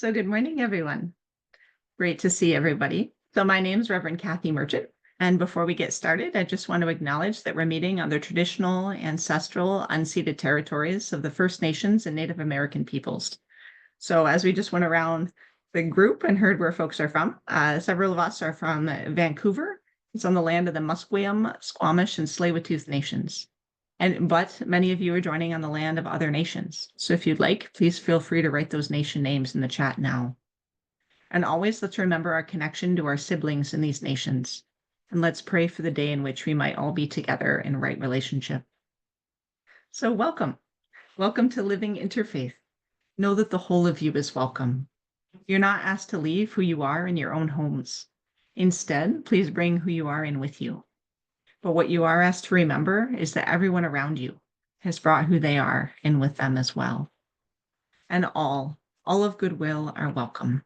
So good morning, everyone. Great to see everybody. So my name is Reverend Kathy Merchant. And before we get started, I just want to acknowledge that we're meeting on the traditional, ancestral, unceded territories of the First Nations and Native American peoples. So as we just went around the group and heard where folks are from, several of us are from Vancouver. It's on the land of the Musqueam, Squamish, and Tsleil-Waututh nations. But many of you are joining on the land of other nations. So if you'd like, please feel free to write those nation names in the chat now. And always let's remember our connection to our siblings in these nations. And let's pray for the day in which we might all be together in right relationship. So welcome. Welcome to Living Interfaith. Know that the whole of you is welcome. You're not asked to leave who you are in your own homes. Instead, please bring who you are in with you. But what you are asked to remember is that everyone around you has brought who they are in with them as well. And all of goodwill are welcome.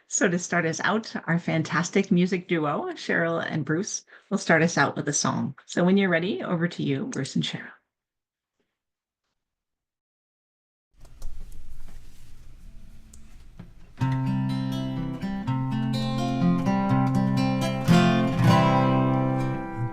So to start us out, our fantastic music duo, Cheryl and Bruce, will start us out with a song. So when you're ready, over to you, Bruce and Cheryl.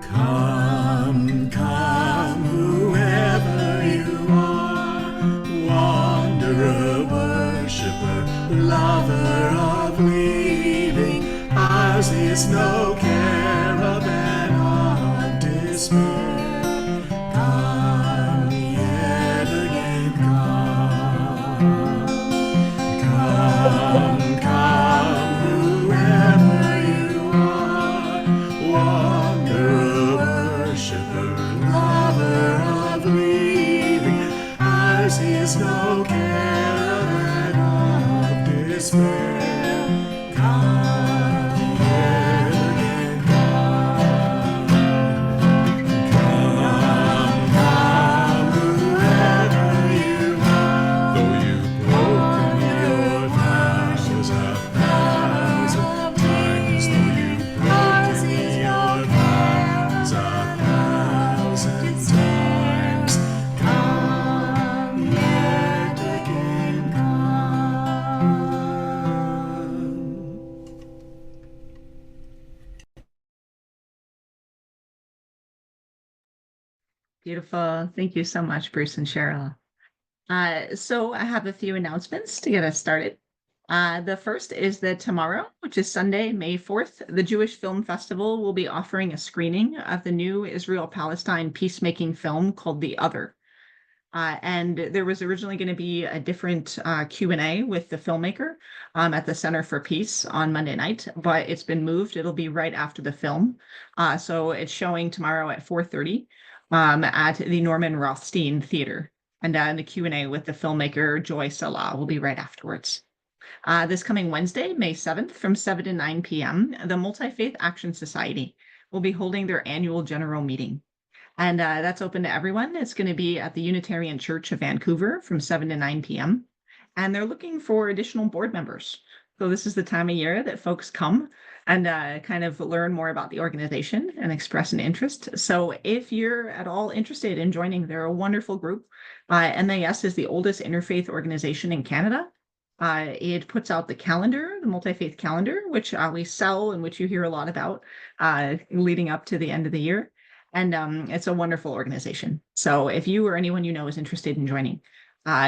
Come, come, whoever you are, wanderer, worshiper, lover of leaving, ours is no caravan of despair. Come yet again, come. Come, come, whoever you are, wanderer, worshiper, lover of leaving, ours is no caravan of despair. Come yet again, come. Come, come, whoever you are, though you've broken your vows 1,000 times, though you've broken your vows 1,000 times, come yet again, come. Beautiful. Thank you so much, Bruce and Cheryl. So I have a few announcements to get us started. The first is that tomorrow, which is Sunday, May 4th, the Jewish Film Festival will be offering a screening of the new Israel-Palestine peacemaking film called The Other. And there was originally going to be a different Q&A with the filmmaker at the Center for Peace on Monday night, but it's been moved. It'll be right after the film. So it's showing tomorrow at 4:30 at the Norman Rothstein Theater. And the Q&A with the filmmaker Joy Salah will be right afterwards. This coming Wednesday, May 7th, from 7 to 9 p.m., the Multi-Faith Action Society will be holding their annual general meeting. And that's open to everyone. It's going to be at the Unitarian Church of Vancouver from 7 to 9 p.m. And they're looking for additional board members. So this is the time of year that folks come and kind of learn more about the organization and express an interest. So if you're at all interested in joining, they're a wonderful group. MAS is the oldest interfaith organization in Canada. It puts out the calendar, the multi-faith calendar, which we sell and which you hear a lot about leading up to the end of the year. And it's a wonderful organization. So if you or anyone you know is interested in joining,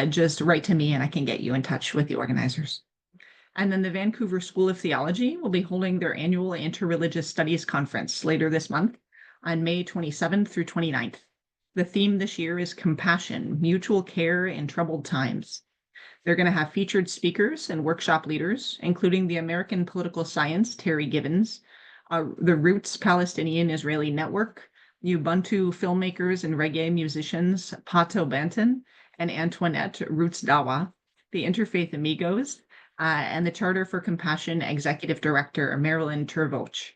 just write to me and I can get you in touch with the organizers. And then the Vancouver School of Theology will be holding their annual Interreligious Studies Conference later this month on May 27th through 29th. The theme this year is Compassion, Mutual Care in Troubled Times. They're going to have featured speakers and workshop leaders, including the American political science, Terry Gibbons, the Roots Palestinian-Israeli Network, Ubuntu filmmakers and reggae musicians Pato Banton and Antoinette Roots Dawa, the Interfaith Amigos, and the Charter for Compassion Executive Director Marilyn Turkovich.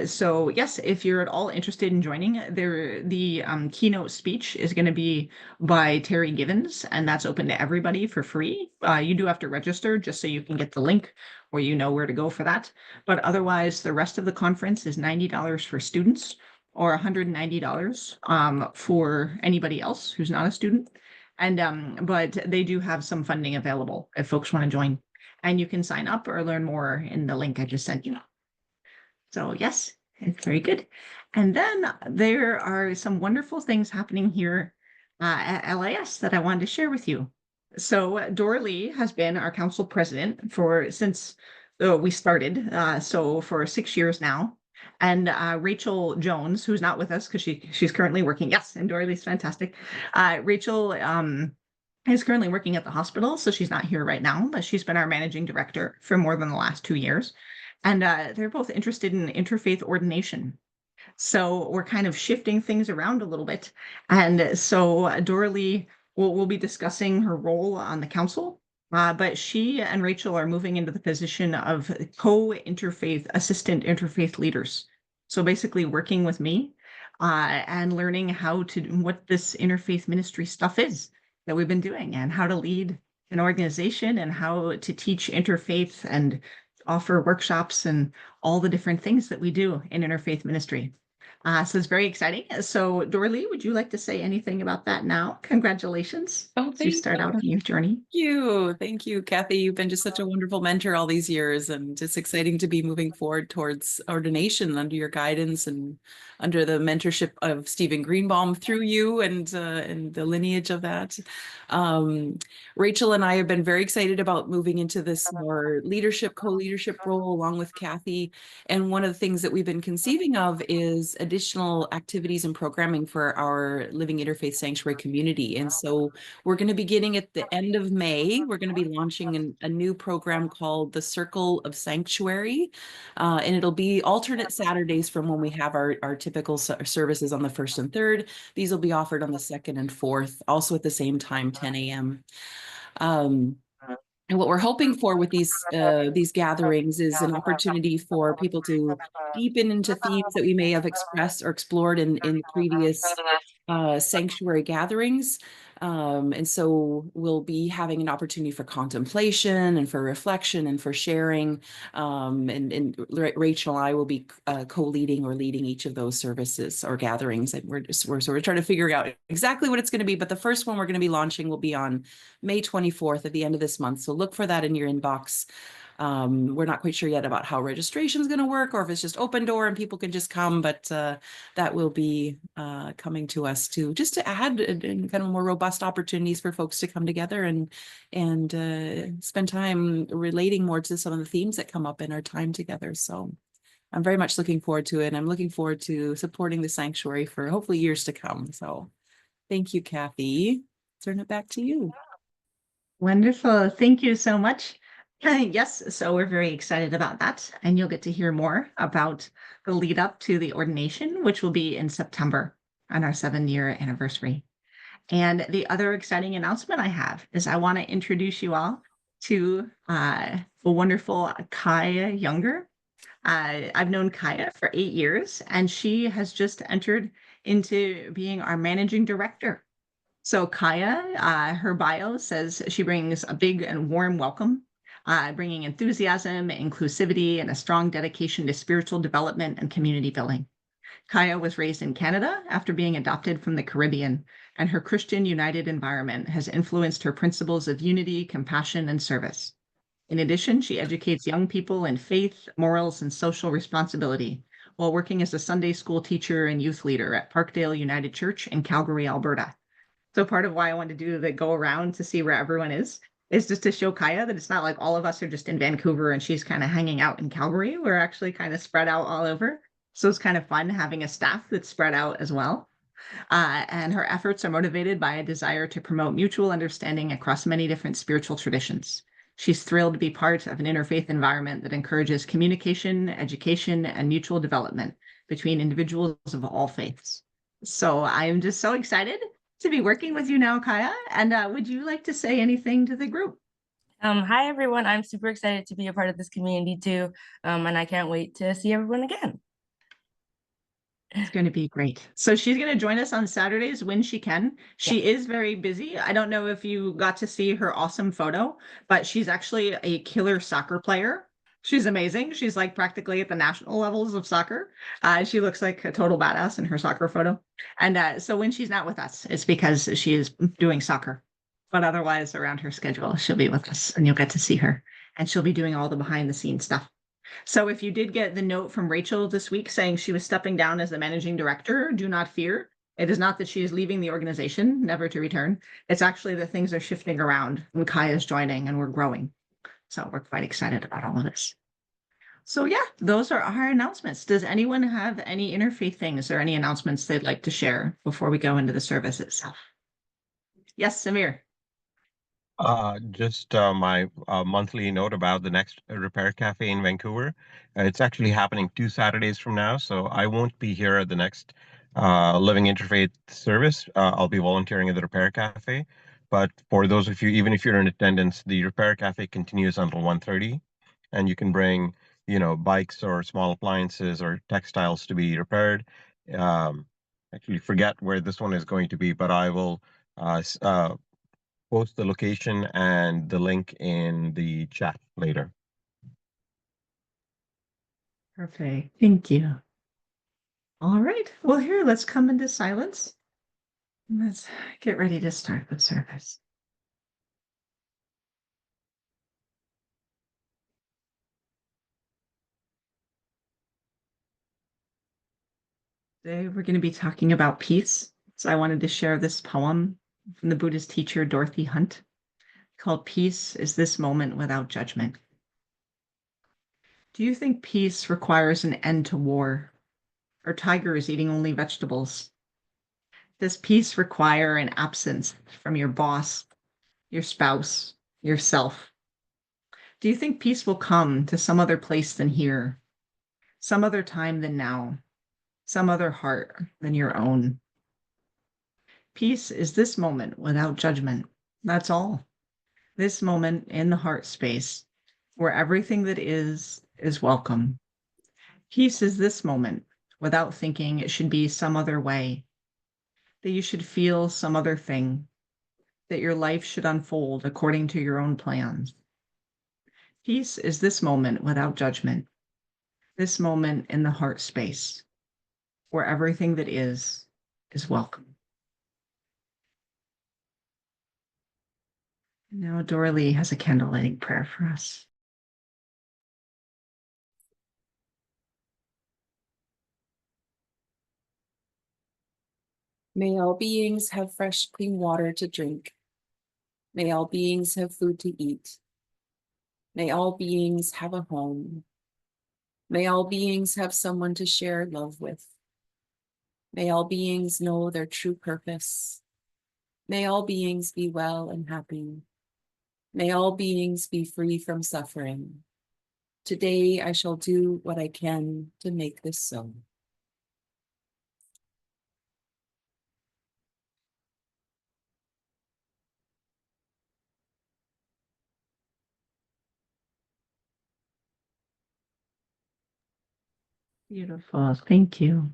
So yes, if you're at all interested in joining, the keynote speech is going to be by Terry Gibbons, and that's open to everybody for free. You do have to register just so you can get the link or you know where to go for that. But otherwise, the rest of the conference is $90 for students or $190 for anybody else who's not a student. And but they do have some funding available if folks want to join. And you can sign up or learn more in the link I just sent you. So yes, it's very good. And then there are some wonderful things happening here at LIS that I wanted to share with you. So Dora Lee has been our council president since we started, so for 6 years now. And Rachel Jones, who's not with us because she's currently working. Yes, and Dora Lee's fantastic. Rachel is currently working at the hospital, so she's not here right now, but she's been our managing director for more than the last 2 years. And they're both interested in interfaith ordination. So we're kind of shifting things around a little bit. And so Dora Lee will be discussing her role on the council, but she and Rachel are moving into the position of co-interfaith assistant interfaith leaders. So basically working with me and learning what this interfaith ministry stuff is that we've been doing and how to lead an organization and how to teach interfaith and offer workshops and all the different things that we do in interfaith ministry. So it's very exciting. So Dora Lee, would you like to say anything about that now? Congratulations as you start out on your journey. Thank you, Kathy. You've been just such a wonderful mentor all these years, and it's exciting to be moving forward towards ordination under your guidance and under the mentorship of Stephen Greenebaum through you and the lineage of that. Rachel and I have been very excited about moving into this more co-leadership role along with Kathy. And one of the things that we've been conceiving of is additional activities and programming for our Living Interfaith Sanctuary community. And so we're going to be beginning at the end of May, we're going to be launching a new program called the Circle of Sanctuary. And it'll be alternate Saturdays from when we have our typical services on the 1st and 3rd. These will be offered on the 2nd and 4th, also at the same time, 10 a.m. And what we're hoping for with these gatherings is an opportunity for people to deepen into themes that we may have expressed or explored in previous sanctuary gatherings. And so we'll be having an opportunity for contemplation and for reflection and for sharing. And Rachel and I will be co-leading or leading each of those services or gatherings. And we're trying to figure out exactly what it's going to be. But the first one we're going to be launching will be on May 24th at the end of this month. So look for that in your inbox. We're not quite sure yet about how registration is going to work or if it's just open door and people can just come, but that will be coming to us just to add kind of more robust opportunities for folks to come together and spend time relating more to some of the themes that come up in our time together. So I'm very much looking forward to it. I'm looking forward to supporting the sanctuary for hopefully years to come. So thank you, Kathy. Turn it back to you. Wonderful. Thank you so much. Yes, so we're very excited about that. And you'll get to hear more about the lead up to the ordination, which will be in September on our 7-year anniversary. And the other exciting announcement I have is I want to introduce you all to the wonderful Kaya Younger. I've known Kaya for 8 years, and she has just entered into being our managing director. So Kaya, her bio says she brings a big and warm welcome, bringing enthusiasm, inclusivity, and a strong dedication to spiritual development and community building. Kaya was raised in Canada after being adopted from the Caribbean, and her Christian United environment has influenced her principles of unity, compassion, and service. In addition, she educates young people in faith, morals, and social responsibility while working as a Sunday school teacher and youth leader at Parkdale United Church in Calgary, Alberta. So part of why I wanted to do the go around to see where everyone is just to show Kaya that it's not like all of us are just in Vancouver and she's kind of hanging out in Calgary. We're actually kind of spread out all over. So it's kind of fun having a staff that's spread out as well. And her efforts are motivated by a desire to promote mutual understanding across many different spiritual traditions. She's thrilled to be part of an interfaith environment that encourages communication, education, and mutual development between individuals of all faiths. So I am just so excited to be working with you now, Kaya. And would you like to say anything to the group? Hi, everyone. I'm super excited to be a part of this community too. And I can't wait to see everyone again. It's going to be great. So she's going to join us on Saturdays when she can. She is very busy. I don't know if you got to see her awesome photo, but she's actually a killer soccer player. She's amazing. She's like practically at the national levels of soccer. She looks like a total badass in her soccer photo. And so when she's not with us, it's because she is doing soccer. But otherwise, around her schedule, she'll be with us and you'll get to see her. And she'll be doing all the behind the scenes stuff. So if you did get the note from Rachel this week saying she was stepping down as the managing director, do not fear. It is not that she is leaving the organization, never to return. It's actually that things are shifting around and Kai is joining and we're growing. So we're quite excited about all of this. So yeah, those are our announcements. Does anyone have any interfaith things or any announcements they'd like to share before we go into the service itself? Yes, Samir. Just my monthly note about the next Repair Cafe in Vancouver. It's actually happening 2 Saturdays from now, so I won't be here at the next Living Interfaith service. I'll be volunteering at the Repair Cafe. But for those of you, even if you're in attendance, the Repair Cafe continues until 1:30, and you can bring, bikes or small appliances or textiles to be repaired. Actually, forget where this one is going to be, but I will post the location and the link in the chat later. Perfect. Thank you. All right. Well, here, let's come into silence. Let's get ready to start the service. Today, we're going to be talking about peace. So I wanted to share this poem from the Buddhist teacher Dorothy Hunt called Peace is This Moment Without Judgment. Do you think peace requires an end to war, or tigers eating only vegetables? Does peace require an absence from your boss, your spouse, yourself? Do you think peace will come to some other place than here, some other time than now, some other heart than your own? Peace is this moment without judgment. That's all. This moment in the heart space where everything that is welcome. Peace is this moment without thinking it should be some other way, that you should feel some other thing, that your life should unfold according to your own plans. Peace is this moment without judgment, this moment in the heart space where everything that is welcome. Now, Doralee has a candle lighting prayer for us. May all beings have fresh, clean water to drink. May all beings have food to eat. May all beings have a home. May all beings have someone to share love with. May all beings know their true purpose. May all beings be well and happy. May all beings be free from suffering. Today I shall do what I can to make this so. Beautiful. Thank you.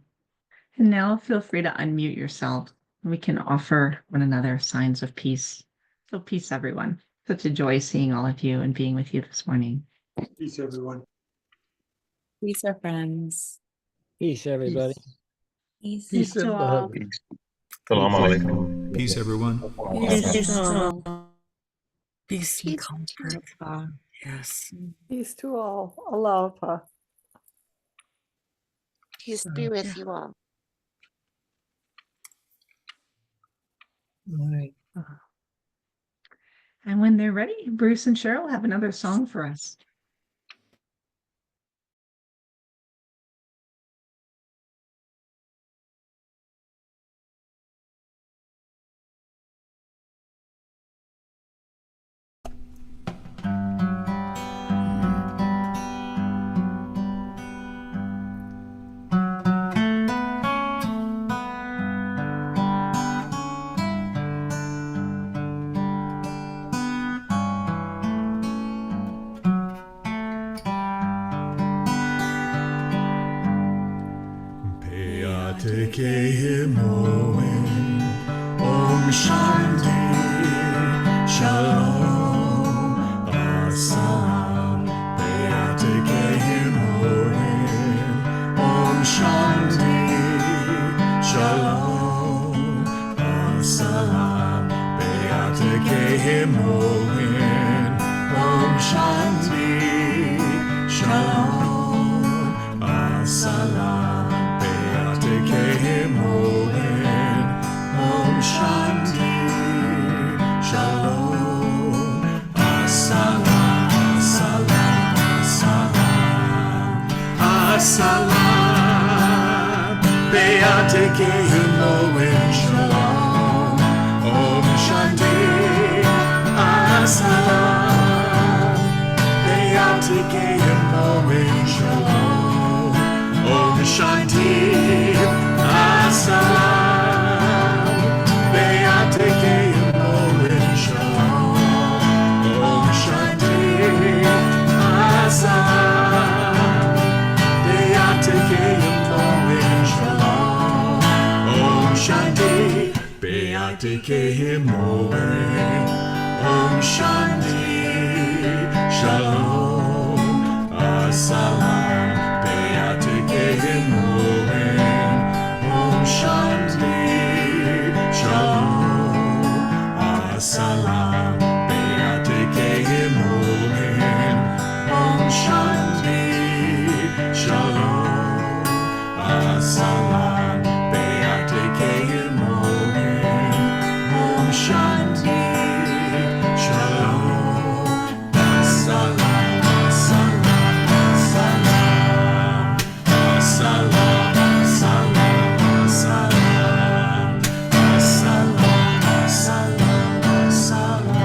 And now feel free to unmute yourself. We can offer one another signs of peace. So peace, everyone. Such a joy seeing all of you and being with you this morning. Peace, everyone. Peace, our friends. Peace, everybody. Peace. Peace to all. Peace. Salam alaikum. Peace, everyone. Peace and comfort. Yes. Peace to all. Aloha. Peace be with you all. All right. And when they're ready, Bruce and Cheryl have another song for us. Te ke moen, Om Shanti, Shalom, Assalam. Te ke moen, Om Shanti, Shalom, Assalam. Te ke Shanti, Shalom, Asalam, Beate Kemoen, Om Shanti, Shalom, Asalam, Asalam, Asalam, Asalam, Beate Kemoen, Shalom, Om Shanti, Asalam, Beate Kemoen, Shalom, Om Shanti, Asalam, Beate Kemoen, Shalom, Om Shanti, Asalam, Beate Kemoen, Shalom, Om Shanti, Beate Kemoen, Om Shanti, Shalom, Asalam, Beate Kemoen, Om Shanti, Shalom, Asalam, Beate Kemoen, Om Shanti, Shalom, Asalam, Beate Kemoen, Om Shanti, Shalom, Asalam, Asalam, Asalam, Asalam, Asalam, Asalam, Asalam, Asalam,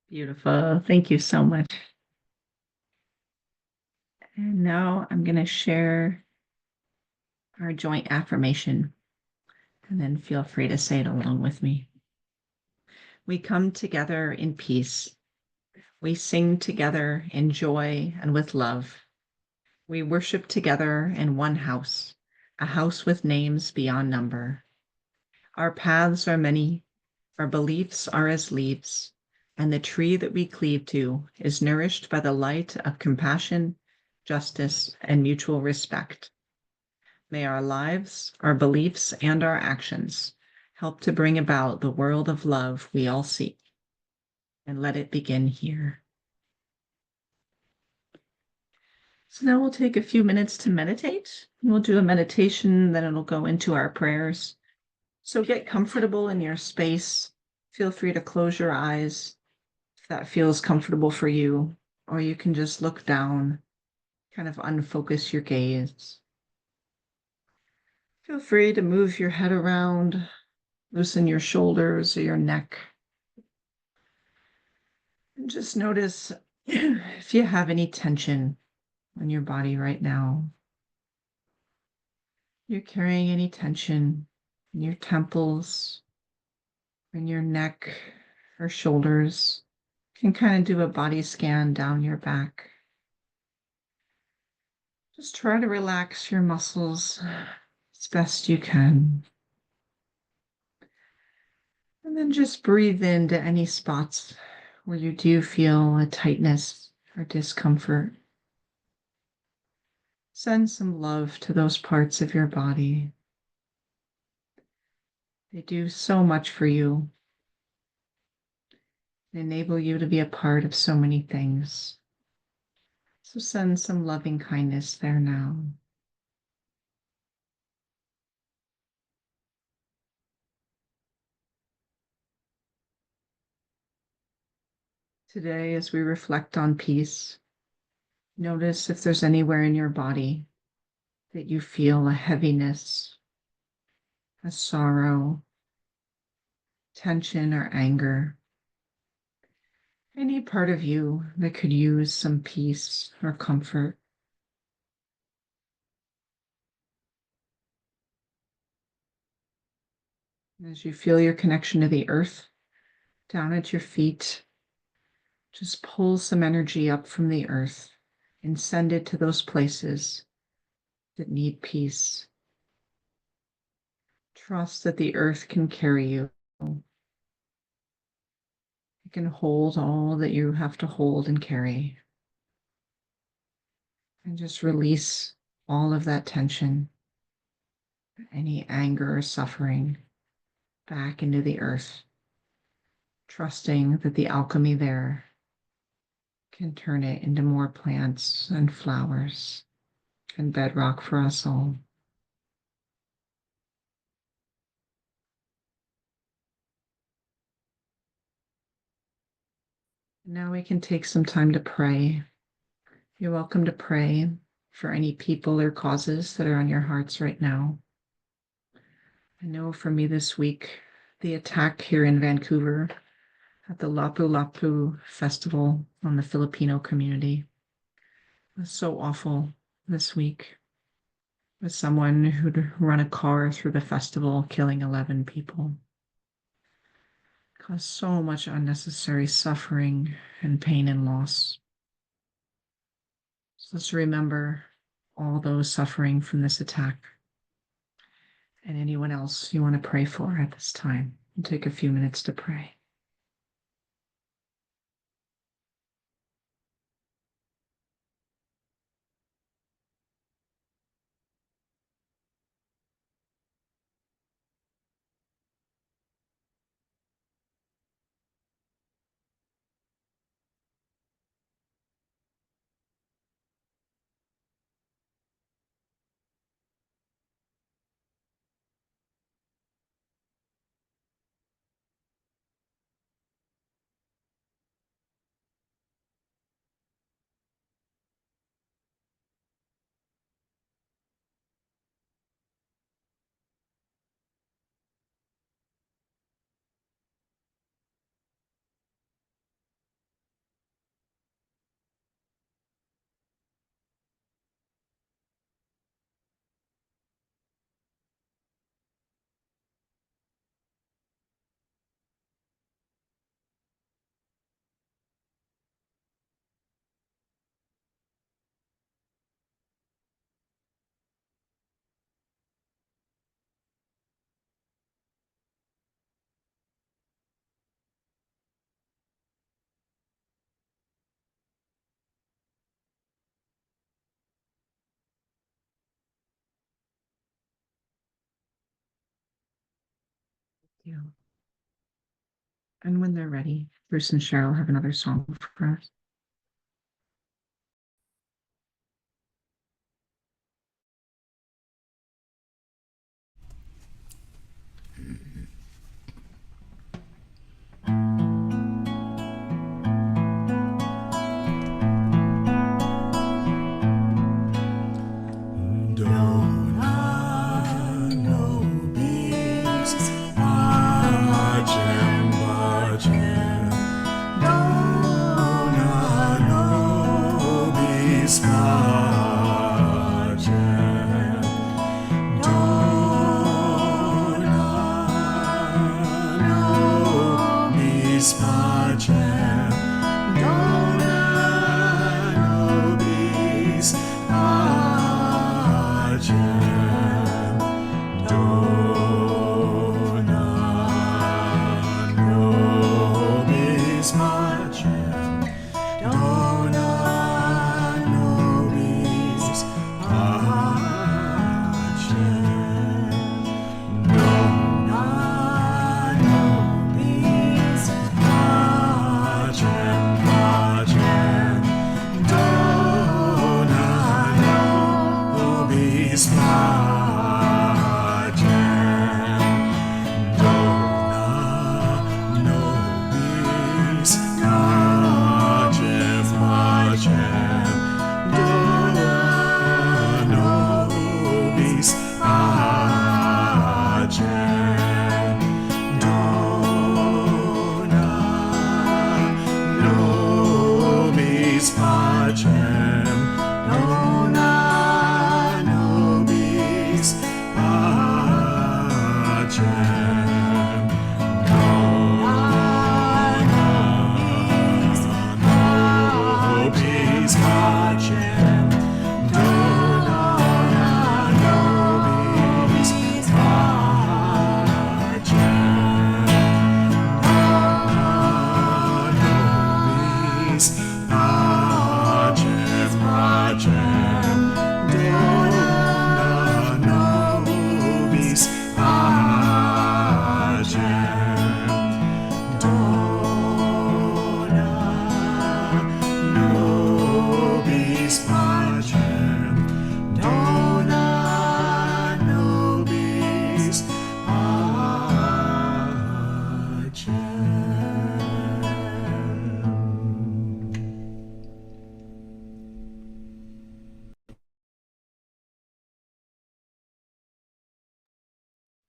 Beautiful. Thank you so much. And now I'm going to share our joint affirmation, and then feel free to say it along with me. We come together in peace. We sing together in joy and with love. We worship together in one house, a house with names beyond number. Our paths are many, our beliefs are as leaves, and the tree that we cleave to is nourished by the light of compassion, justice, and mutual respect. May our lives, our beliefs, and our actions help to bring about the world of love we all seek. And let it begin here. So now we'll take a few minutes to meditate. We'll do a meditation, then it'll go into our prayers. So get comfortable in your space. Feel free to close your eyes if that feels comfortable for you, or you can just look down, kind of unfocus your gaze. Feel free to move your head around, loosen your shoulders or your neck. And just notice if you have any tension on your body right now. You're carrying any tension in your temples, in your neck or shoulders. You can kind of do a body scan down your back. Just try to relax your muscles as best you can. And then just breathe into any spots where you do feel a tightness or discomfort. Send some love to those parts of your body. They do so much for you. They enable you to be a part of so many things. So send some loving kindness there now. Today, as we reflect on peace, notice if there's anywhere in your body that you feel a heaviness, a sorrow, tension, or anger. Any part of you that could use some peace or comfort. As you feel your connection to the earth down at your feet, just pull some energy up from the earth and send it to those places that need peace. Trust that the earth can carry you. It can hold all that you have to hold and carry. And just release all of that tension, any anger or suffering back into the earth, trusting that the alchemy there can turn it into more plants and flowers and bedrock for us all. Now we can take some time to pray. You're welcome to pray for any people or causes that are on your hearts right now. I know for me this week, the attack here in Vancouver at the Lapu-Lapu Festival on the Filipino community was so awful this week. With someone who'd run a car through the festival, killing 11 people. Caused so much unnecessary suffering and pain and loss. So let's remember all those suffering from this attack. And anyone else you want to pray for at this time. And take a few minutes to pray. Thank you. And when they're ready, Bruce and Cheryl have another song for us.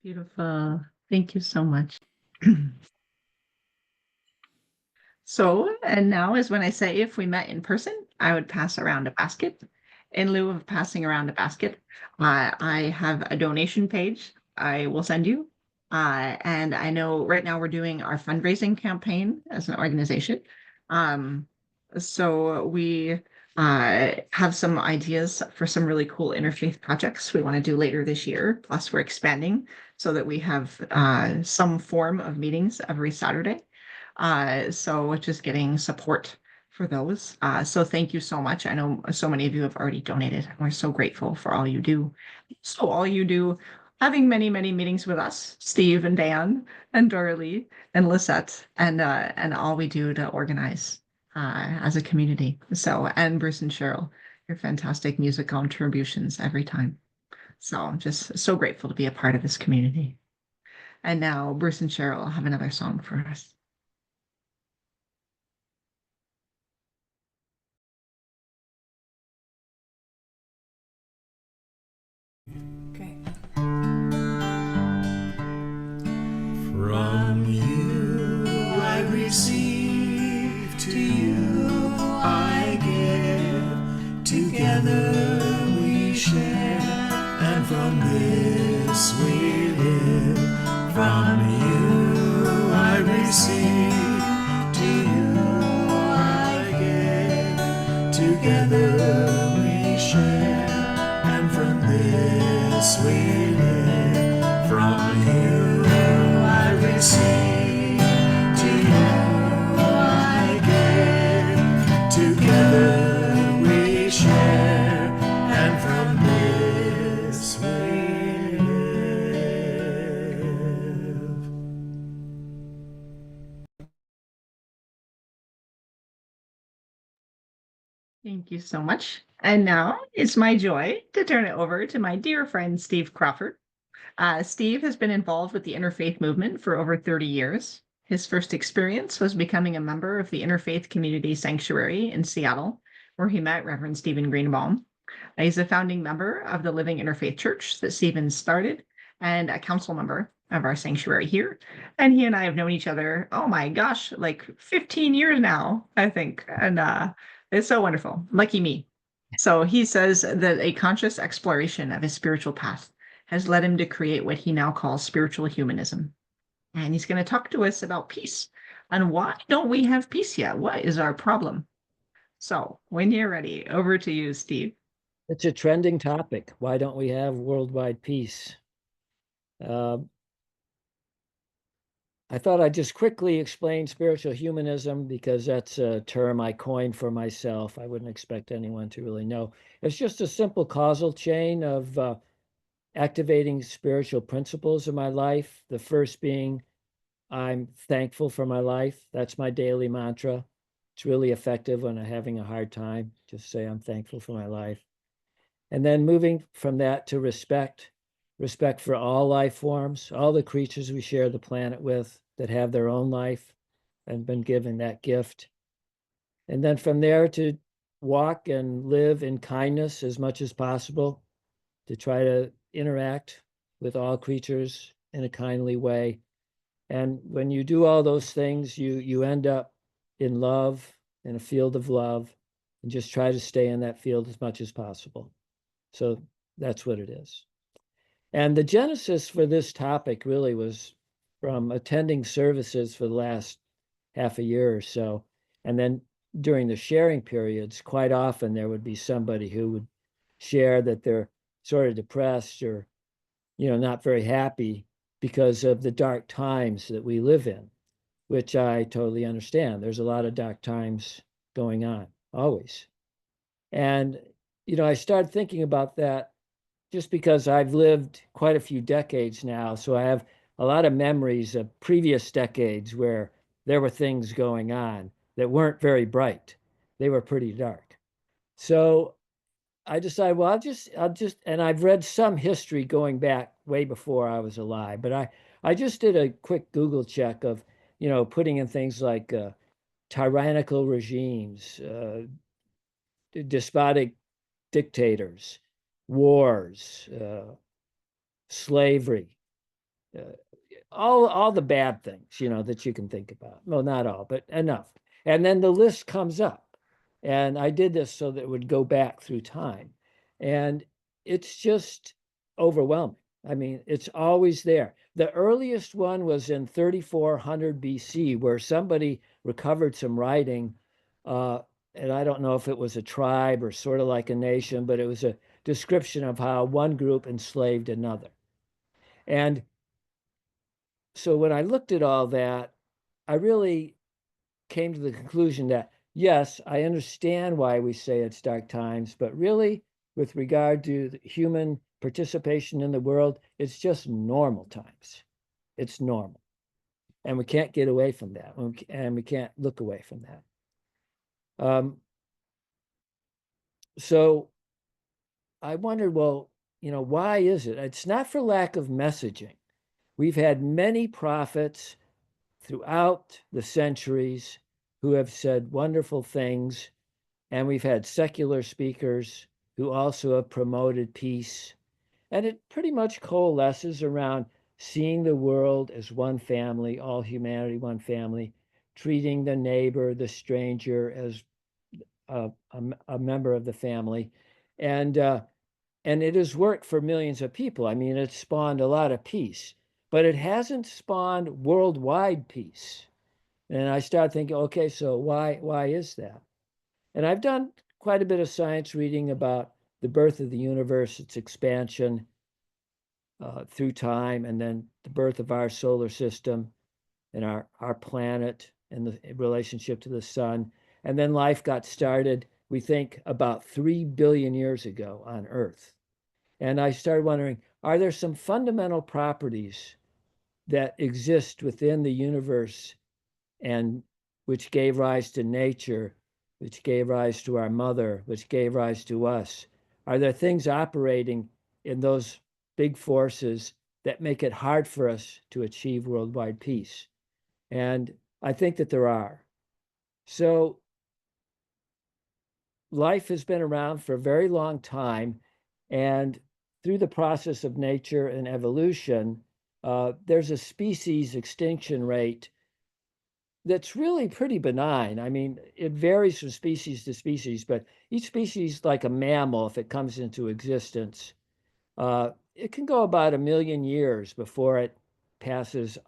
Beautiful. Thank you so much. So, and now is when I say if we met in person, I would pass around a basket. In lieu of passing around a basket, I have a donation page I will send you. And I know right now we're doing our fundraising campaign as an organization. So we have some ideas for some really cool interfaith projects we want to do later this year. Plus, we're expanding so that we have some form of meetings every Saturday. So just getting support for those. So thank you so much. I know so many of you have already donated. We're so grateful for all you do. So all you do, having many, many meetings with us, Steve and Dan and Dorley and Lisette, and all we do to organize as a community. So, and Bruce and Cheryl, your fantastic music contributions every time. So I'm just so grateful to be a part of this community. And now Bruce and Cheryl have another song for us. From you I receive, to you I give. Together we share, and from this we live. From you I receive, to you I give. Together we share, and from this we live. From you I receive, to you I give. Together we share, and from this we live. Thank you so much. And now it's my joy to turn it over to my dear friend, Steve Crawford. Steve has been involved with the interfaith movement for over 30 years. His first experience was becoming a member of the Interfaith Community Sanctuary in Seattle, where he met Reverend Stephen Greenebaum. He's a founding member of the Living Interfaith Church that Stephen started and a council member of our sanctuary here. And he and I have known each other, oh my gosh, like 15 years now, I think. And it's so wonderful. Lucky me. So he says that a conscious exploration of his spiritual path has led him to create what he now calls spiritual humanism. And he's going to talk to us about peace. And why don't we have peace yet? What is our problem? So when you're ready, over to you, Steve. It's a trending topic. Why don't we have worldwide peace? I thought I'd just quickly explain spiritual humanism because that's a term I coined for myself. I wouldn't expect anyone to really know. It's just a simple causal chain of activating spiritual principles in my life. The first being, I'm thankful for my life. That's my daily mantra. It's really effective when I'm having a hard time. Just say, I'm thankful for my life. And then moving from that to respect for all life forms, all the creatures we share the planet with that have their own life and been given that gift. And then from there to walk and live in kindness as much as possible, to try to interact with all creatures in a kindly way. And when you do all those things, you end up in love, in a field of love, and just try to stay in that field as much as possible. So that's what it is. And the genesis for this topic really was from attending services for the last half a year or so. And then during the sharing periods, quite often there would be somebody who would share that they're sort of depressed or, not very happy because of the dark times that we live in, which I totally understand. There's a lot of dark times going on, always. And, I started thinking about that just because I've lived quite a few decades now. So I have a lot of memories of previous decades where there were things going on that weren't very bright. They were pretty dark. So I decided, well, I'll just, and I've read some history going back way before I was alive, but I just did a quick Google check of, putting in things like tyrannical regimes, despotic dictators, wars, slavery, all the bad things, you know, that you can think about. Well, not all, but enough. And then the list comes up. And I did this so that it would go back through time. And it's just overwhelming. I mean, it's always there. The earliest one was in 3400 BC, where somebody recovered some writing. And I don't know if it was a tribe or sort of like a nation, but it was a description of how one group enslaved another. And so when I looked at all that, I really came to the conclusion that, yes, I understand why we say it's dark times, but really, with regard to the human participation in the world, it's just normal times. It's normal. And we can't get away from that. And we can't look away from that. So I wondered, well, you know, why is it? It's not for lack of messaging. We've had many prophets throughout the centuries who have said wonderful things, and we've had secular speakers who also have promoted peace. And it pretty much coalesces around seeing the world as one family, all humanity, one family, treating the neighbor, the stranger as a member of the family. And it has worked for millions of people. I mean, it's spawned a lot of peace, but it hasn't spawned worldwide peace. And I started thinking, okay, so why is that? And I've done quite a bit of science reading about the birth of the universe, its expansion through time, and then the birth of our solar system and our planet and the relationship to the sun. And then life got started, we think, about 3 billion years ago on Earth. And I started wondering, are there some fundamental properties that exist within the universe and which gave rise to nature, which gave rise to our mother, which gave rise to us? Are there things operating in those big forces that make it hard for us to achieve worldwide peace? And I think that there are. So life has been around for a very long time, and through the process of nature and evolution, there's a species extinction rate that's really pretty benign. I mean, it varies from species to species, but each species, like a mammal, if it comes into existence, it can go about 1 million years before it passes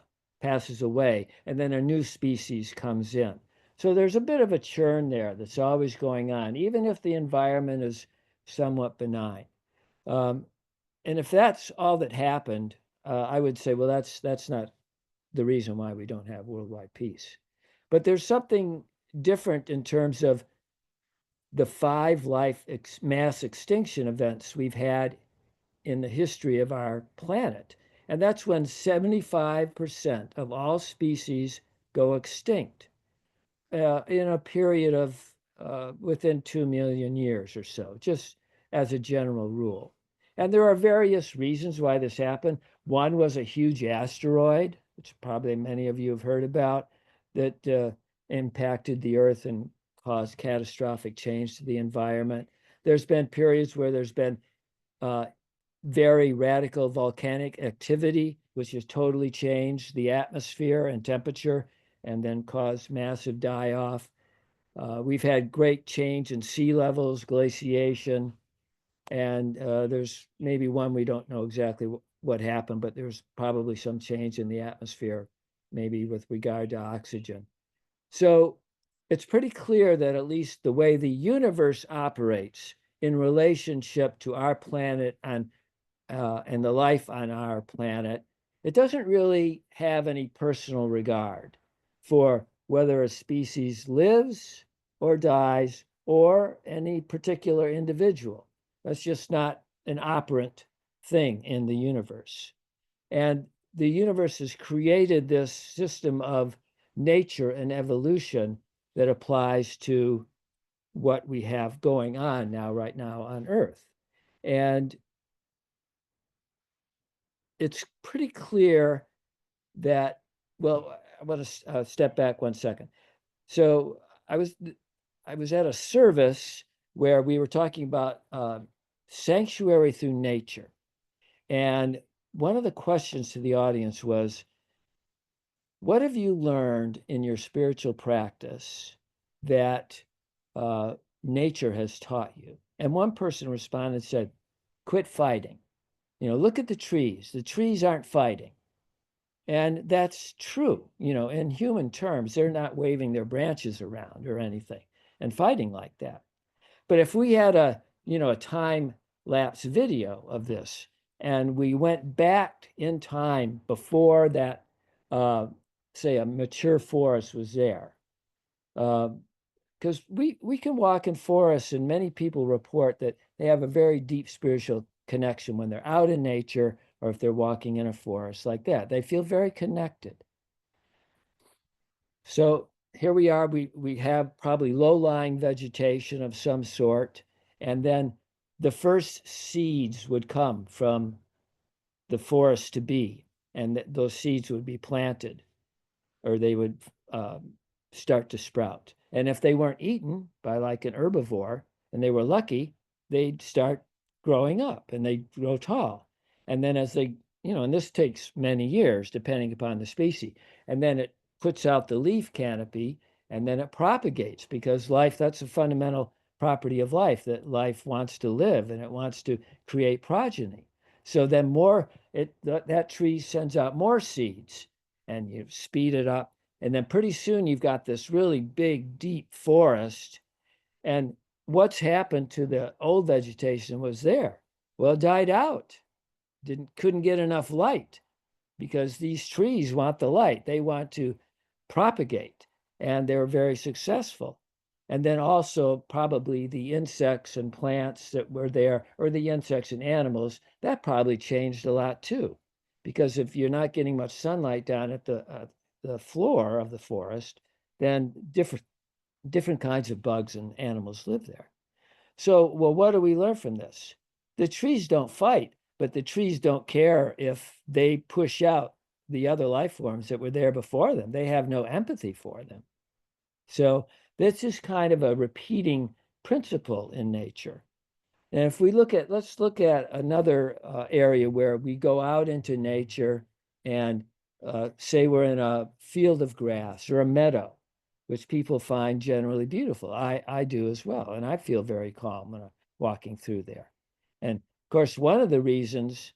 away, and then a new species comes in. So there's a bit of a churn there that's always going on, even if the environment is somewhat benign. And if that's all that happened, I would say, well, that's not the reason why we don't have worldwide peace. But there's something different in terms of the 5 mass extinction events we've had in the history of our planet. And that's when 75% of all species go extinct in a period of within 2 million years or so, just as a general rule. And there are various reasons why this happened. One was a huge asteroid, which probably many of you have heard about, that impacted the Earth and caused catastrophic change to the environment. There's been periods where there's been very radical volcanic activity, which has totally changed the atmosphere and temperature and then caused massive die-off. We've had great change in sea levels, glaciation, and there's maybe one we don't know exactly what happened, but there's probably some change in the atmosphere, maybe with regard to oxygen. So it's pretty clear that at least the way the universe operates in relationship to our planet and the life on our planet, it doesn't really have any personal regard for whether a species lives or dies or any particular individual. That's just not an operant thing in the universe. And the universe has created this system of nature and evolution that applies to what we have going on right now on Earth. And it's pretty clear that, well, I want to step back 1 second. So I was at a service where we were talking about sanctuary through nature. And one of the questions to the audience was, what have you learned in your spiritual practice that nature has taught you? And one person responded and said, quit fighting. Look at the trees. The trees aren't fighting. And that's true. In human terms, they're not waving their branches around or anything and fighting like that. But if we had a time lapse video of this, and we went back in time before that, say a mature forest was there, because we can walk in forests, and many people report that they have a very deep spiritual connection when they're out in nature, or if they're walking in a forest like that. They feel very connected. So here we are, we have probably low-lying vegetation of some sort, and then the first seeds would come from the forest to be, and those seeds would be planted, or they would start to sprout. And if they weren't eaten by like an herbivore, and they were lucky, they'd start growing up and they'd grow tall. And then as they, and this takes many years depending upon the species, and then it puts out the leaf canopy, and then it propagates, because life, that's a fundamental property of life, that life wants to live and it wants to create progeny. So then that tree sends out more seeds, and you speed it up. And then pretty soon you've got this really big, deep forest. And what's happened to the old vegetation was there? Well, it died out. Couldn't get enough light, because these trees want the light. They want to propagate, and they're very successful. And then also probably the insects and plants that were there, or the insects and animals, that probably changed a lot too. Because if you're not getting much sunlight down at the floor of the forest, then different kinds of bugs and animals live there. So, well, what do we learn from this? The trees don't fight, but the trees don't care if they push out the other life forms that were there before them. They have no empathy for them. So this is kind of a repeating principle in nature. And if let's look at another area where we go out into nature, and say we're in a field of grass or a meadow, which people find generally beautiful. I do as well. And I feel very calm when I'm walking through there. And of course, one of the reasons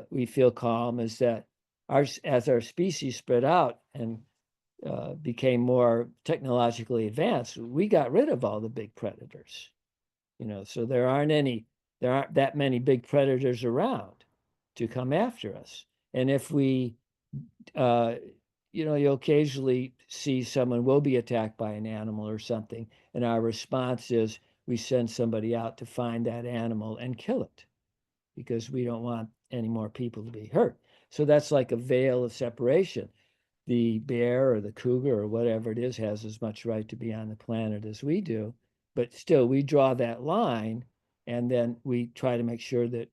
we feel calm is that as our species spread out and became more technologically advanced, we got rid of all the big predators. So there aren't that many big predators around to come after us. And if we, you'll occasionally see someone will be attacked by an animal or something, and our response is we send somebody out to find that animal and kill it, because we don't want any more people to be hurt. So that's like a veil of separation. The bear or the cougar or whatever it is has as much right to be on the planet as we do, but still we draw that line, and then we try to make sure that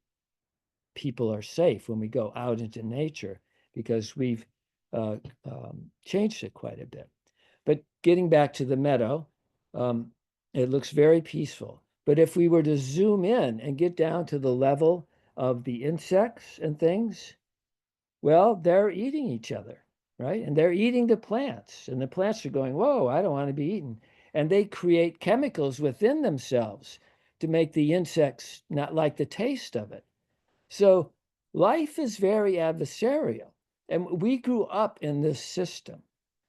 people are safe when we go out into nature, because we've changed it quite a bit. But getting back to the meadow, it looks very peaceful. But if we were to zoom in and get down to the level of the insects and things, well, they're eating each other, right? And they're eating the plants, and the plants are going, whoa, I don't want to be eaten. And they create chemicals within themselves to make the insects not like the taste of it. So life is very adversarial. And we grew up in this system.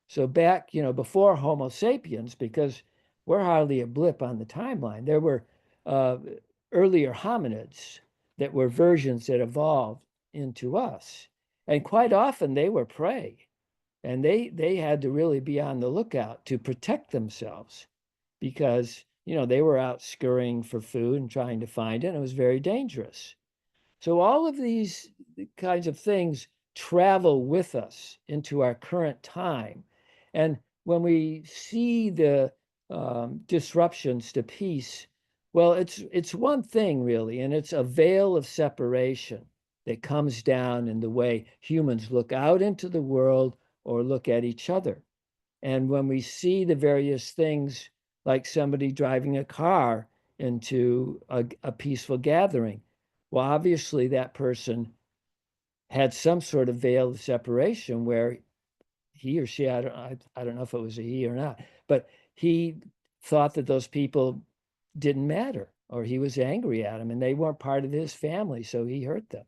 So back, before Homo sapiens, because we're hardly a blip on the timeline, there were earlier hominids that were versions that evolved into us. And quite often they were prey. And they had to really be on the lookout to protect themselves, because, they were out scurrying for food and trying to find it. And it was very dangerous. So all of these kinds of things travel with us into our current time. And when we see the disruptions to peace, well, it's one thing really, and it's a veil of separation that comes down in the way humans look out into the world or look at each other. And when we see the various things, like somebody driving a car into a peaceful gathering, well, obviously that person had some sort of veil of separation where he or she, I don't know if it was a he or not, but he thought that those people didn't matter, or he was angry at them and they weren't part of his family, so he hurt them.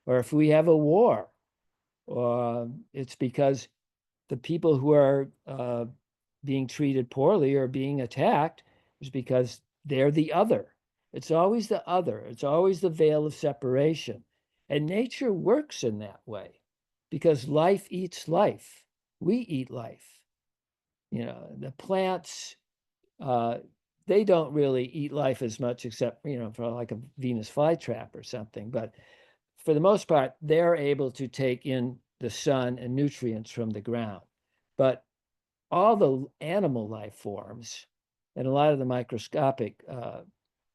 Or if we have a war, it's because the people who are being treated poorly or being attacked is because they're the other. It's always the other. It's always the veil of separation. And nature works in that way because life eats life. We eat life. You know, the plants, they don't really eat life as much except, you know, for like a Venus flytrap or something. But for the most part, they're able to take in the sun and nutrients from the ground. But all the animal life forms and a lot of the microscopic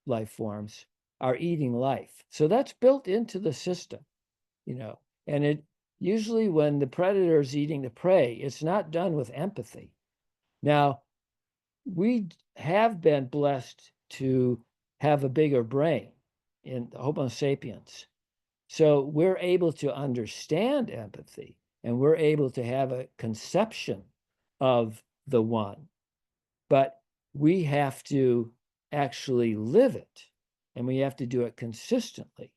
life forms are eating life. So that's built into the system, you know, and it usually when the predator is eating the prey, it's not done with empathy. Now, we have been blessed to have a bigger brain in Homo sapiens. So we're able to understand empathy and we're able to have a conception of the one, but we have to actually live it and we have to do it consistently.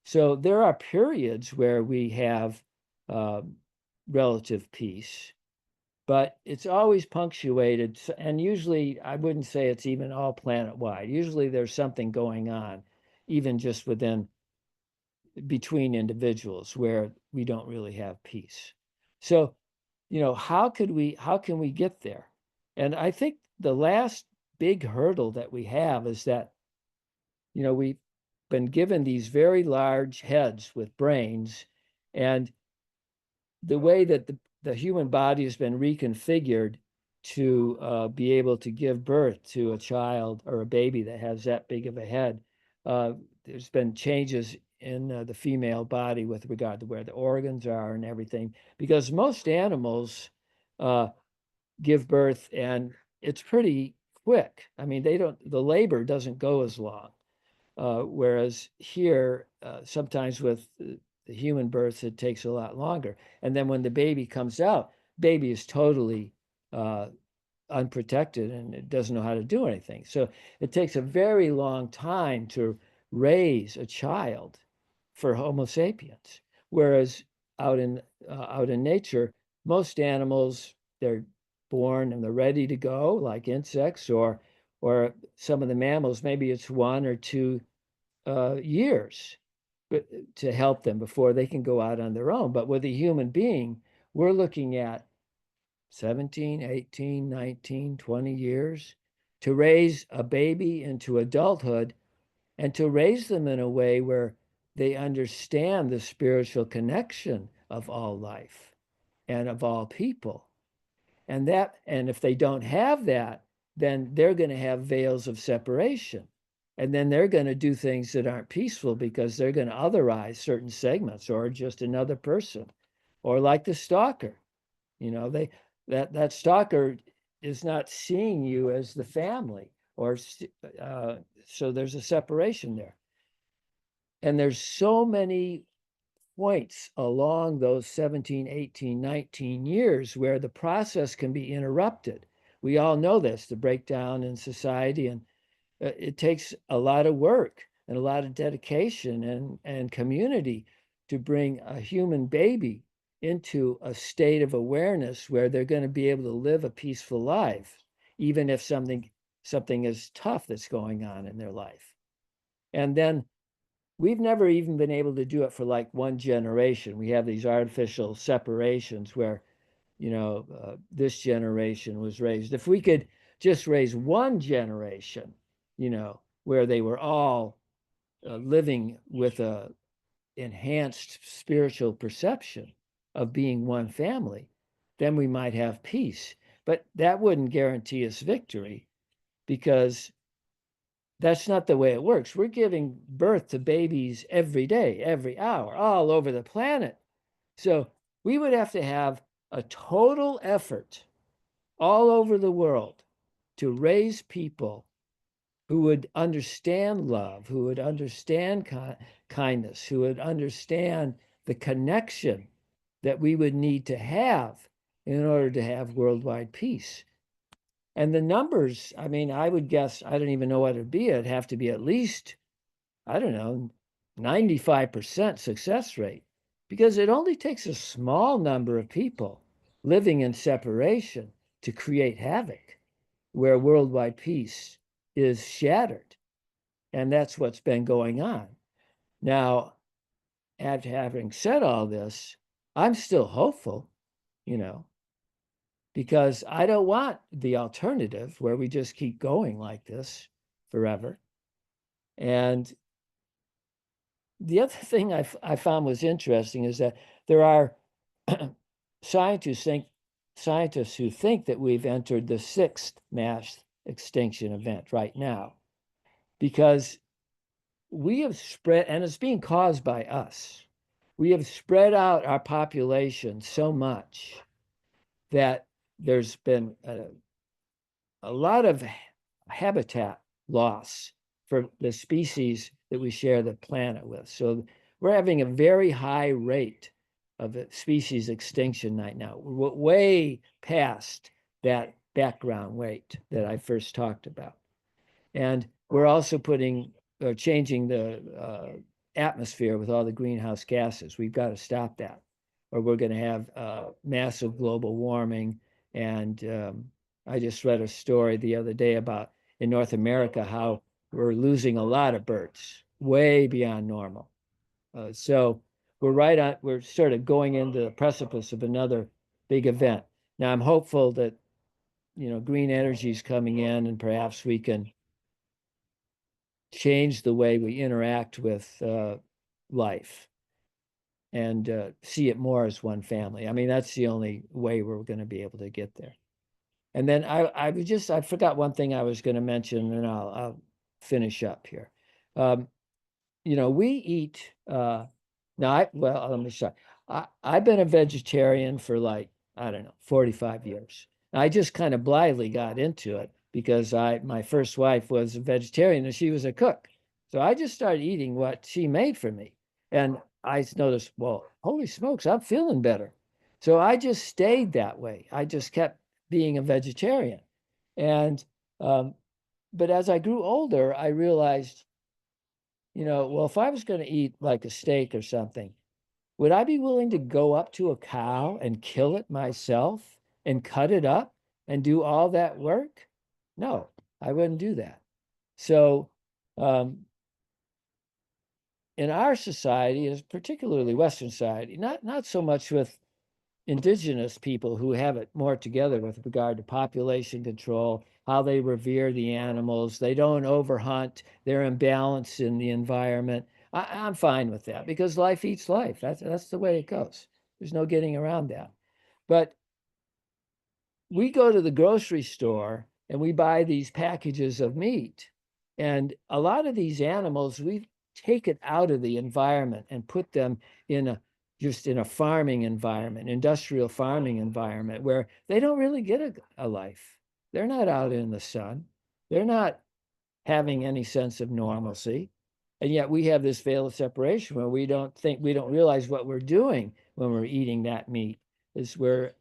So there are periods where we have relative peace, but it's always punctuated. And usually I wouldn't say it's even all planet wide. Usually there's something going on, even just between individuals where we don't really have peace. So, you know, how can we get there? And I think the last big hurdle that we have is that, you know, we've been given these very large heads with brains, and the way that the human body has been reconfigured to be able to give birth to a child or a baby that has that big of a head, there's been changes in the female body with regard to where the organs are and everything, because most animals give birth and it's pretty quick. I mean, the labor doesn't go as long. Whereas here, sometimes with the human births, it takes a lot longer. And then when the baby comes out, baby is totally unprotected and it doesn't know how to do anything. So it takes a very long time to raise a child for Homo sapiens. Whereas out in nature, most animals, they're born and they're ready to go, like insects, or some of the mammals, maybe it's 1 or 2 years to help them before they can go out on their own. But with a human being, we're looking at 17, 18, 19, 20 years to raise a baby into adulthood and to raise them in a way where they understand the spiritual connection of all life and of all people. And if they don't have that, then they're going to have veils of separation. And then they're going to do things that aren't peaceful because they're going to otherize certain segments or just another person. Or like the stalker, you know, that stalker is not seeing you as the family, or so there's a separation there. And there's so many points along those 17, 18, 19 years where the process can be interrupted. We all know this, the breakdown in society, and it takes a lot of work and a lot of dedication and community to bring a human baby into a state of awareness where they're going to be able to live a peaceful life, even if something is tough that's going on in their life. And then we've never even been able to do it for like one generation. We have these artificial separations where, you know, this generation was raised. If we could just raise one generation, you know, where they were all living with a enhanced spiritual perception of being one family, then we might have peace. But that wouldn't guarantee us victory, because that's not the way it works. We're giving birth to babies every day, every hour, all over the planet. So we would have to have a total effort all over the world to raise people who would understand love, who would understand kindness, who would understand the connection that we would need to have in order to have worldwide peace. And the numbers, I mean, I would guess, I don't even know what it'd be. It'd have to be at least, I don't know, 95% success rate, because it only takes a small number of people living in separation to create havoc where worldwide peace is shattered. And that's what's been going on. Now, after having said all this, I'm still hopeful, you know, because I don't want the alternative where we just keep going like this forever. And the other thing I found was interesting is that there are scientists who think that we've entered the 6th mass extinction event right now, because we have spread, and it's being caused by us. We have spread out our population so much that there's been a lot of habitat loss for the species that we share the planet with. So we're having a very high rate of species extinction right now. We're way past that background rate that I first talked about. And we're also changing the atmosphere with all the greenhouse gases. We've got to stop that, or we're going to have massive global warming. And I just read a story the other day about in North America how we're losing a lot of birds, way beyond normal. So we're sort of going into the precipice of another big event. Now I'm hopeful that, you know, green energy is coming in, and perhaps we can change the way we interact with life and see it more as one family. I mean, that's the only way we're going to be able to get there. And then I forgot one thing I was going to mention, and I'll finish up here. You know, we eat, let me start. I've been a vegetarian for like, I don't know, 45 years. I just kind of blithely got into it because my first wife was a vegetarian and she was a cook. So I just started eating what she made for me. And I noticed, well, holy smokes, I'm feeling better. So I just stayed that way. I just kept being a vegetarian. And, but as I grew older, I realized, you know, well, if I was going to eat like a steak or something, would I be willing to go up to a cow and kill it myself and cut it up and do all that work? No, I wouldn't do that. So in our society, as particularly Western society, not so much with indigenous people who have it more together with regard to population control, how they revere the animals, they don't overhunt, they're imbalanced in the environment. I'm fine with that because life eats life. That's the way it goes. There's no getting around that. But we go to the grocery store and we buy these packages of meat. And a lot of these animals, we take it out of the environment and put them just in a farming environment, industrial farming environment, where they don't really get a life. They're not out in the sun. They're not having any sense of normalcy. And yet we have this veil of separation where we don't realize what we're doing when we're eating that meat, is where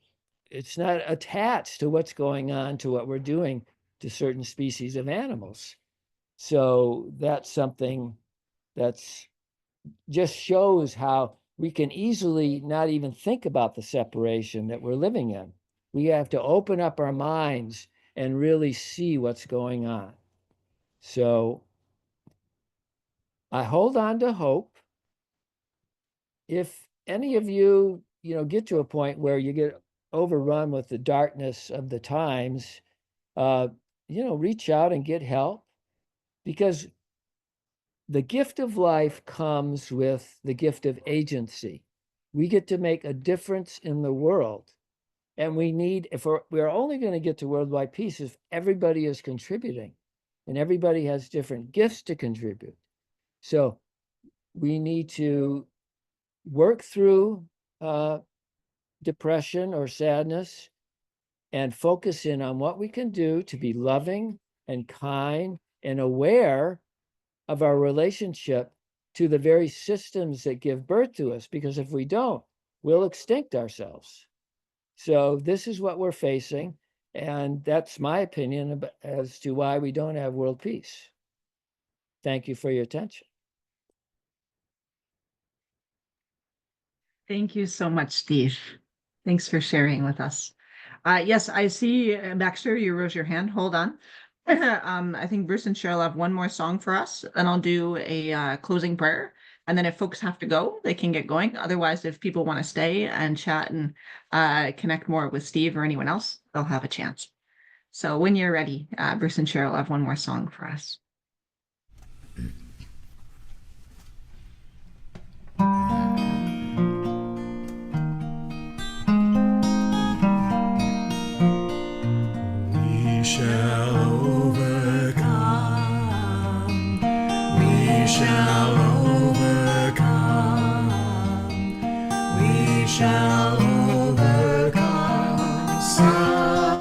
it's not attached to what's going on, to what we're doing to certain species of animals. So that's something that's just shows how we can easily not even think about the separation that we're living in. We have to open up our minds and really see what's going on. So I hold on to hope. If any of you, get to a point where you get overrun with the darkness of the times, reach out and get help, because the gift of life comes with the gift of agency. We get to make a difference in the world. And we're only going to get to worldwide peace if everybody is contributing, and everybody has different gifts to contribute. So we need to work through depression or sadness and focus in on what we can do to be loving and kind and aware of our relationship to the very systems that give birth to us, because if we don't, we'll extinct ourselves. So this is what we're facing, and that's my opinion as to why we don't have world peace. Thank you for your attention. Thank you so much, Steve. Thanks for sharing with us. Yes, I see, Baxter, you rose your hand. Hold on. I think Bruce and Cheryl have one more song for us, and I'll do a closing prayer. And then if folks have to go, they can get going. Otherwise, if people want to stay and chat and connect more with Steve or anyone else, they'll have a chance. So when you're ready, Bruce and Cheryl have one more song for us. We shall overcome. We shall overcome. We shall overcome someday.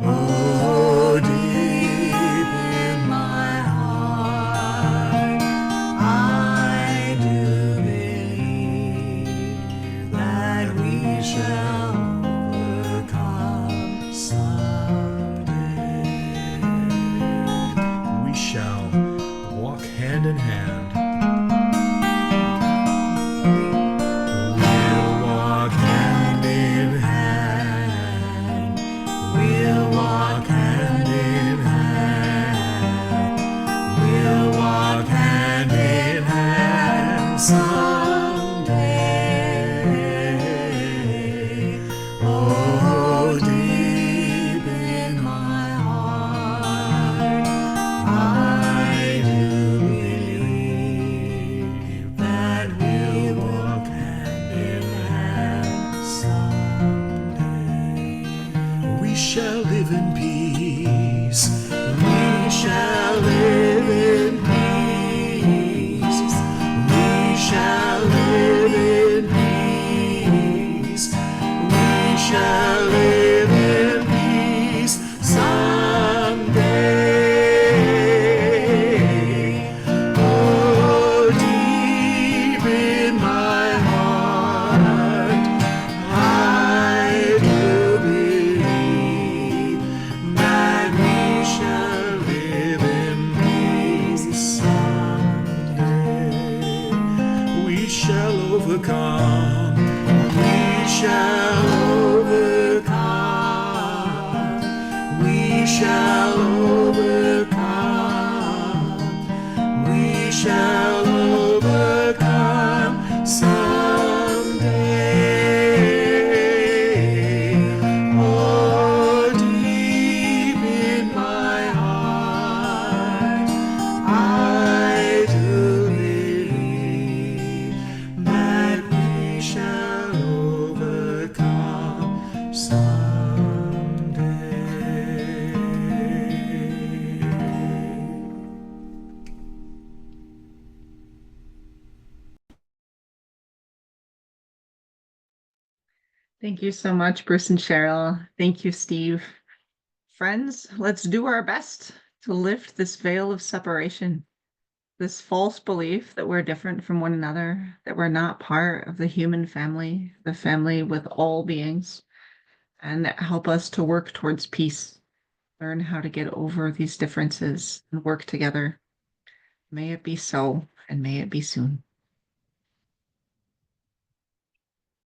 Oh, deep in my heart, I do believe that we shall overcome someday. We shall walk hand in hand. We'll walk hand in hand. We'll walk hand in hand. We'll walk hand in hand someday. Oh, deep in my heart, I do believe that we'll walk hand in hand someday. We shall live in peace. We shall live in peace. We shall live in peace. We shall live in peace someday. Oh, deep in my heart, I do believe that we shall live in peace someday. We shall overcome. We shall overcome. We shall overcome. We shall overcome someday. Oh, deep in my heart, I do believe that we shall overcome someday. Thank you so much, Bruce and Cheryl. Thank you, Steve. Friends, let's do our best to lift this veil of separation, this false belief that we're different from one another, that we're not part of the human family, the family with all beings, and help us to work towards peace, learn how to get over these differences and work together. May it be so, and may it be soon.